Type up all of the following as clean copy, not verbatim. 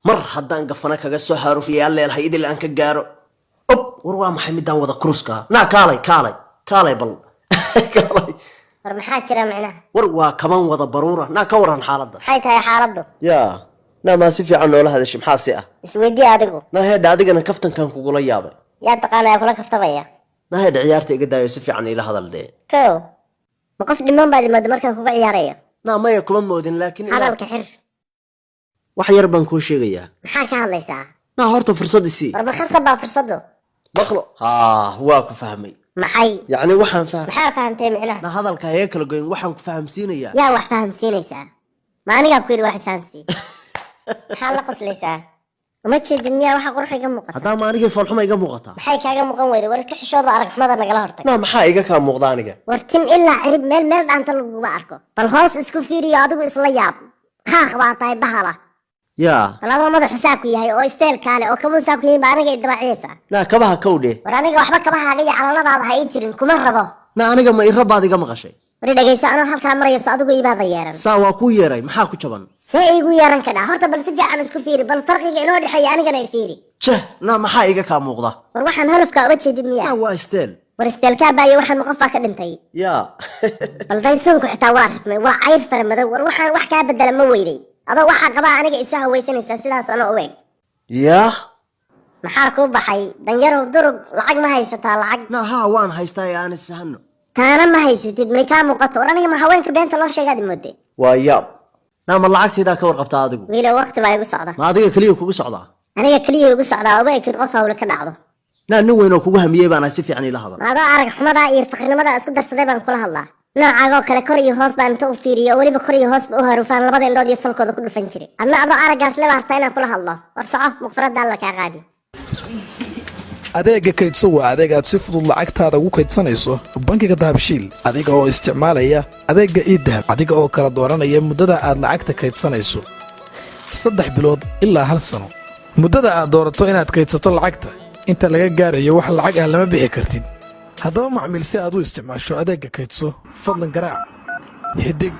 مر هدان قفنا كغسو حاروفي الله الهي إذا الآن كجارو أوب وروا محمد دان وذا كروسكا نا كالي بل كالي ورمحات جرى معنا وروا كمان وذا برورة نا كوران حالده حيت هاي حالده يا نا ما سيفي عنه ولا هذا الشيء محاسئة اسودي أدقو نا هيدا أدقنا كفتن كان كقول يابا يا تقانا يا كلك كفتبيا نا هيدا عيارتي قدا يسفي عني إلى هذا الدين كو مقف دمان بعد ما دمركن كوغا عياريا نا ما يكون مودين لكن حلالك حر wax yar baan ku sheegayaa maxaa ka hadlaysaa na horta fursad isii war ma khasaba fursado baqlo waa ku fahmay maxay yani waxaan fahmay maxaa fahantay macnaha na hadalka ay kala goyn waxaan ku fahamsiinayaa yaa wax fahamsiinaysaa ma aniga ku yiri wax fahamsi maxaa la qoslaysaa uma jeedin miyaa waxa qurxiga muuqata hadaa ma aniga falxuma iga muuqata maxay kaaga muuqan weyday war iska xishooda arag xumada nagala hortay na maxaa iga ka muuqda aniga wartin ilaa cirib meel dhaanta lagu arko bal hoos isku fiiriyo adigu isla yaab qaaq baa tahay bahala يا أنا هذا ماذا حسابك يا هاي أو استيل كله أو كم حسابك يبقى أنا قاعد دبعيسة لا كبها كودي وراني قاعد أحبك كبها جاي على الله هذا هاي ترين كم رباه لا أنا قام يربى هذا قام غشي وريدا جاي أنا هالك عمري يصعدوا جاي بعض يارن سوا كويري محاكو شبان سيجوا يارن كده هرت بلسفي عن سكفيري بالفرق يجينوا اللي حي أنا جاي يفيري شه نا محايجا كاموغدا وروحن هلف كابتش دنيا لا واستيل ورستيل كابا وحن مقفى كدنتي يا بل ده يسونك حتى وارف ما وعير فرم ده وروحن وحكا بدل ما ويري هذا واحد قبا أنا إيشه ويسني سلسلة سنة أوين يا محاركو بحي دنيرو درب لعق ما هيستا لعق نا ها وان هيستاي أنس فهنو كان ما هيستيد ميكان مقطع أنا ما هوين كبين تلون شيء قاعد مودي وياب نا ما لعقتي ذاك ورقبت هذا ويلا وقت ما يبص عضه ما هذا كليو كوبس عضه أنا كليو يبص عضه أبوي كنت غرفة ولا كذا عضه لا نوينو كوجها مية أنا سيف يعني لهذا هذا أرجع حمدا يرفقنا ماذا أسود درس ذي بنقول هلا لا عاقو كلا كوري هوس بان توفيري أولي بكوري هوس بأهرفان لبعض الناس يصل كذا كله فنجري أما هذا أرجع سلبا هرتينا كل هلا ورصعه مغفرة دالك يا غادي adeega kaydso waa adeeg aad si fudud lacagtaada ugu kaydsanayso bankiga dahabshiil adiga oo isticmaalaya adeega e-dahab adiga oo kala dooranaya muddada aad lacagta kaydsanayso 3 bilood ilaa 1 sano muddada aad doorato inaad kaydsato lacagta inta laga gaarayo wax lacag ah lama bixi kartid haddaba macmiil si aad u isticmaasho adeega kaydso fadlan garaac xidig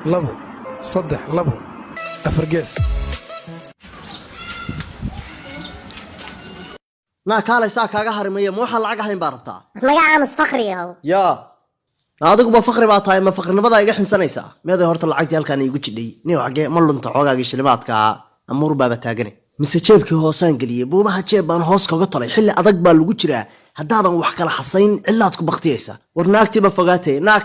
2 3 2 4 gees ما كالي ساك كاغا هرميه مو waxaan lacag ahayn baa rabtaa naga aamus faqri yahow ya adigu ba faqri baa tahay ma faqrinimada iga xinsanaysa meeday horta lacagtii halkaan igu jidhay niyo xagee ma lunta xoogaaga shilimaadka amur baba taagane mise jeebkii hoosaan galiyay buumaha jeeb baan hoos kaga talay xilli adag baa lagu jiraa haddaadan wax kala xasayn cilaad ku baqtiyaysa war naagtii ba fogaatay naa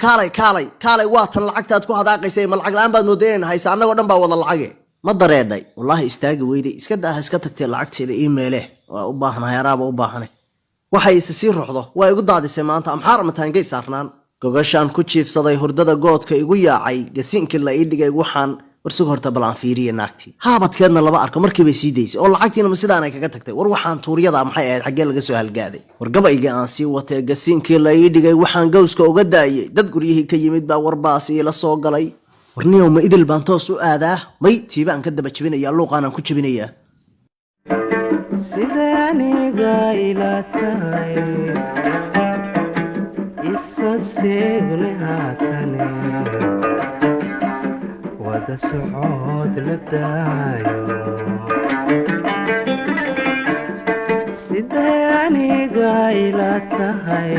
kaalay waa tan lacagtaad ku hadaaqaysay ma lacag la'aan baad moodeenayna haysa annagoo dhan baa wada lacage ma dareedhay wallahi istaagi weyday iska daa iska tagtay lacagteeda email waa u baahanahay araaba u baahanay waxay isa sii ruuxdo waa igu daadisay maanta amxaar mataangay saarnaan gogashaan ku jiifsaday hurdada goodka igu yaacay gasiinkii la ii dhigay waxaan warsug horta bal aan fiiriye naagtii haabadkeedna laba arko markii bay sii daysay oo lacagtiina ma sidaan ay kaga tagtay war waxaan tuuryada maxay ahayd xaggee laga soo halgaaday war gabayga aan sii watay gasiinkii la ii dhigay waxaan gowska uga daayay dad guryihii ka yimid baa warbaas ila soo galay warniyow ma idil baan toos u aadaa may tiibaan ka daba jabinayaa luuqaan aan ku jabinayaa sidaniga ila tahay isa seegne haatane wada socod la daayo sidaniga ila tahay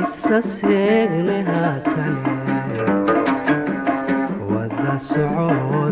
isa seegne haatane wada socod